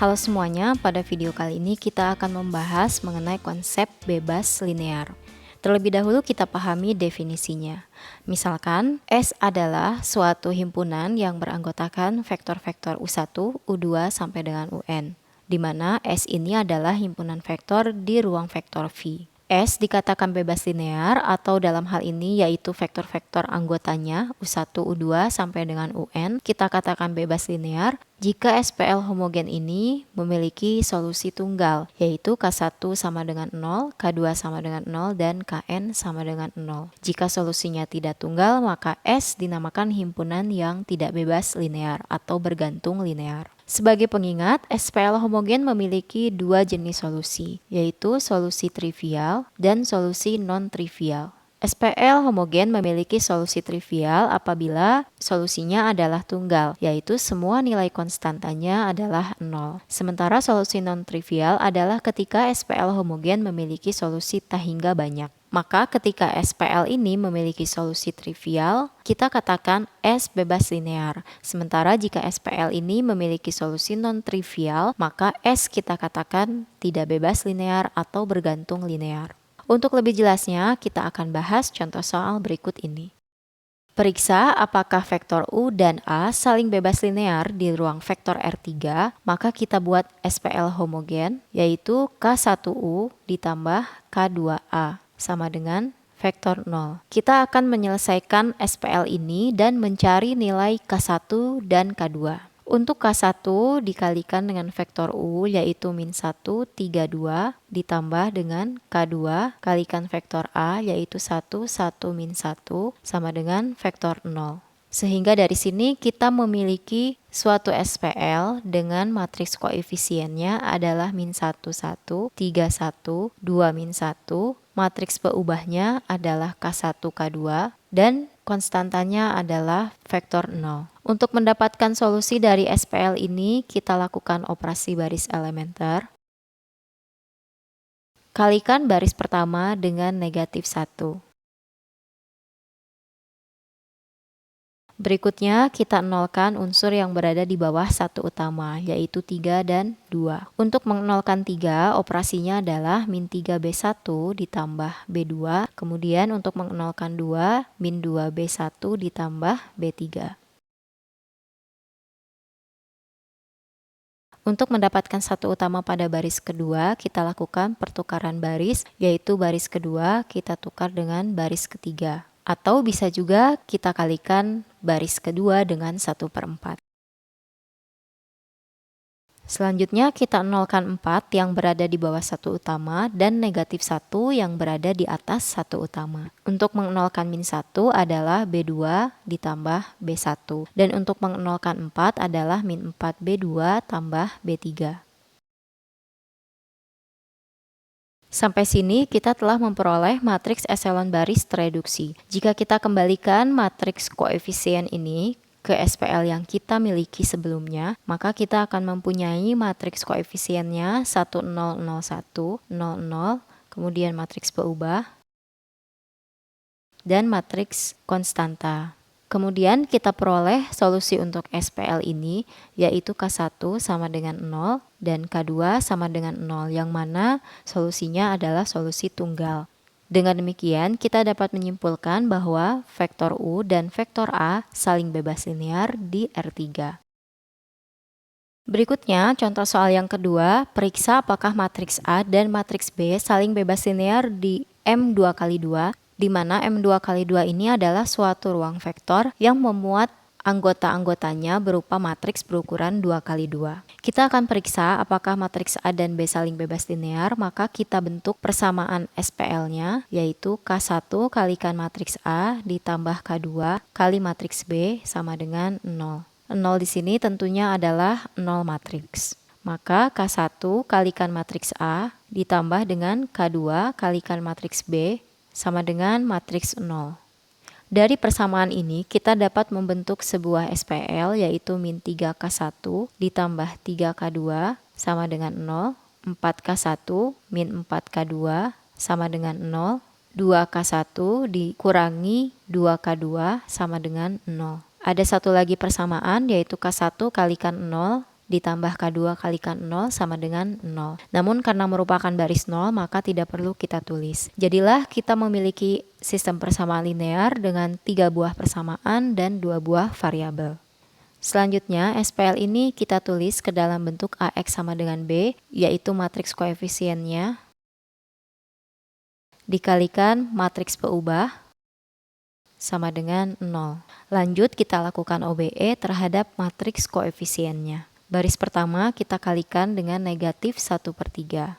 Halo semuanya, pada video kali ini kita akan membahas mengenai konsep bebas linear. Terlebih dahulu kita pahami definisinya. Misalkan, S adalah suatu himpunan yang beranggotakan vektor-vektor U1, U2 sampai dengan UN, di mana S ini adalah himpunan vektor di ruang vektor V. S dikatakan bebas linear atau dalam hal ini yaitu vektor-vektor anggotanya U1, U2 sampai dengan UN kita katakan bebas linear jika SPL homogen ini memiliki solusi tunggal yaitu K1 sama dengan 0, K2 sama dengan 0, dan Kn sama dengan 0. Jika solusinya tidak tunggal maka S dinamakan himpunan yang tidak bebas linear atau bergantung linear. Sebagai pengingat, SPL homogen memiliki dua jenis solusi, yaitu solusi trivial dan solusi non-trivial. SPL homogen memiliki solusi trivial apabila solusinya adalah tunggal, yaitu semua nilai konstantanya adalah 0. Sementara solusi non-trivial adalah ketika SPL homogen memiliki solusi tak hingga banyak. Maka ketika SPL ini memiliki solusi trivial, kita katakan S bebas linear. Sementara jika SPL ini memiliki solusi non-trivial, maka S kita katakan tidak bebas linear atau bergantung linear. Untuk lebih jelasnya, kita akan bahas contoh soal berikut ini. Periksa apakah vektor U dan A saling bebas linear di ruang vektor R3, maka kita buat SPL homogen, yaitu K1U ditambah K2A sama dengan vektor 0. Kita akan menyelesaikan SPL ini dan mencari nilai K1 dan K2. Untuk K1 dikalikan dengan vektor U yaitu min 1, 3, 2 ditambah dengan K2 kalikan vektor A yaitu 1, 1, min 1 sama dengan vektor 0. Sehingga dari sini kita memiliki suatu SPL dengan matriks koefisiennya adalah min 1, 1, 3, 1, 2, min 1, matriks peubahnya adalah K1, K2, dan konstantanya adalah vektor 0. Untuk mendapatkan solusi dari SPL ini, kita lakukan operasi baris elementer. Kalikan baris pertama dengan negatif 1. Berikutnya, kita nolkan unsur yang berada di bawah satu utama, yaitu 3 dan 2. Untuk menolkan 3, operasinya adalah min 3B1 ditambah B2. Kemudian untuk menolkan 2, min 2B1 ditambah B3. Untuk mendapatkan satu utama pada baris kedua, kita lakukan pertukaran baris, yaitu baris kedua kita tukar dengan baris ketiga. Atau bisa juga kita kalikan baris kedua dengan 1/4. Selanjutnya kita nolkan 4 yang berada di bawah satu utama dan negatif 1 yang berada di atas satu utama. Untuk menolkan min 1 adalah B2 ditambah B1. Dan untuk menolkan 4 adalah min 4B2 tambah B3. Sampai sini kita telah memperoleh matriks eselon baris tereduksi. Jika kita kembalikan matriks koefisien ini ke SPL yang kita miliki sebelumnya, maka kita akan mempunyai matriks koefisiennya 1, 0, 0, 1, 0, 0, kemudian matriks peubah, dan matriks konstanta. Kemudian kita peroleh solusi untuk SPL ini, yaitu K1 sama dengan 0 dan K2 sama dengan 0, yang mana solusinya adalah solusi tunggal. Dengan demikian, kita dapat menyimpulkan bahwa vektor U dan vektor A saling bebas linear di R3. Berikutnya, contoh soal yang kedua, periksa apakah matriks A dan matriks B saling bebas linear di M2x2, di mana M2x2 ini adalah suatu ruang vektor yang memuat anggota-anggotanya berupa matriks berukuran 2x2. Kita akan periksa apakah matriks A dan B saling bebas linear, maka kita bentuk persamaan SPL-nya, yaitu K1 kalikan matriks A ditambah K2 kali matriks B sama dengan 0. 0 di sini tentunya adalah 0 matriks. Maka K1 kalikan matriks A ditambah dengan K2 kalikan matriks B sama dengan matriks 0. Dari persamaan ini, kita dapat membentuk sebuah SPL yaitu min 3K1 ditambah 3K2 sama dengan 0, 4K1 min 4K2 sama dengan 0, 2K1 dikurangi 2K2 sama dengan 0. Ada satu lagi persamaan yaitu K1 kalikan 0 ditambah K2 kalikan 0 sama dengan 0. Namun karena merupakan baris 0 maka tidak perlu kita tulis. Jadilah kita memiliki sistem persamaan linear dengan 3 buah persamaan dan 2 buah variabel. Selanjutnya, SPL ini kita tulis ke dalam bentuk AX sama dengan B, yaitu matriks koefisiennya dikalikan matriks peubah sama dengan 0. Lanjut kita lakukan OBE terhadap matriks koefisiennya. Baris pertama kita kalikan dengan negatif 1/3.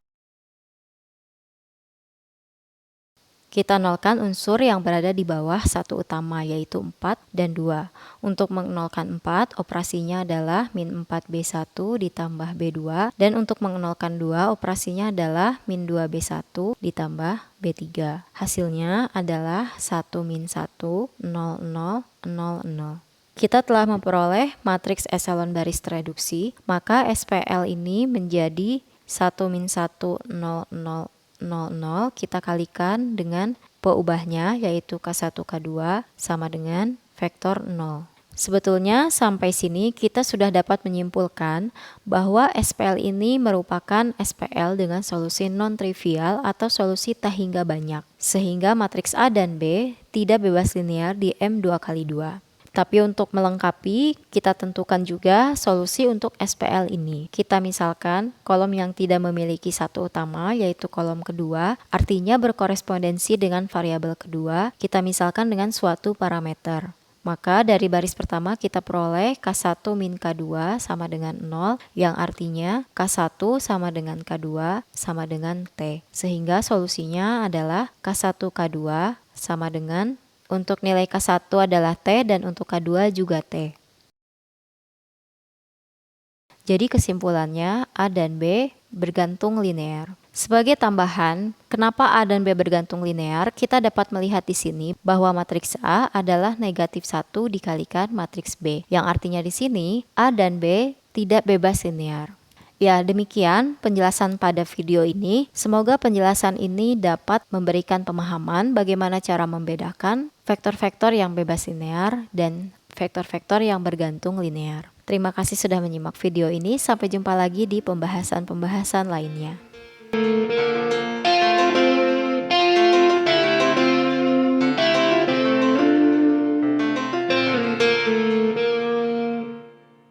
Kita nolkan unsur yang berada di bawah satu utama yaitu 4 dan 2. Untuk mengnolkan 4, operasinya adalah min 4B1 ditambah B2. Dan untuk mengnolkan 2, operasinya adalah min 2B1 ditambah B3. Hasilnya adalah 1 min 1, 0, 0, 0, 0. Kita telah memperoleh matriks eselon baris tereduksi, maka SPL ini menjadi 1 min 1, 0, 0, 0, kita kalikan dengan peubahnya yaitu K1 K2 sama dengan vektor 0. Sebetulnya sampai sini kita sudah dapat menyimpulkan bahwa SPL ini merupakan SPL dengan solusi non-trivial atau solusi tak hingga banyak, sehingga matriks A dan B tidak bebas linear di M2 kali 2. Tapi untuk melengkapi, kita tentukan juga solusi untuk SPL ini. Kita misalkan kolom yang tidak memiliki satu utama, yaitu kolom kedua, artinya berkorespondensi dengan variabel kedua, kita misalkan dengan suatu parameter. Maka dari baris pertama kita peroleh K1 min K2 sama dengan 0, yang artinya K1 sama dengan K2 sama dengan T. Sehingga solusinya adalah K1 K2 sama dengan untuk nilai K1 adalah T dan untuk K2 juga T. Jadi kesimpulannya A dan B bergantung linear. Sebagai tambahan, kenapa A dan B bergantung linear? Kita dapat melihat di sini bahwa matriks A adalah negatif 1 dikalikan matriks B. Yang artinya di sini A dan B tidak bebas linear. Ya, demikian penjelasan pada video ini. Semoga penjelasan ini dapat memberikan pemahaman bagaimana cara membedakan vektor-vektor yang bebas linear dan vektor-vektor yang bergantung linear. Terima kasih sudah menyimak video ini. Sampai jumpa lagi di pembahasan-pembahasan lainnya.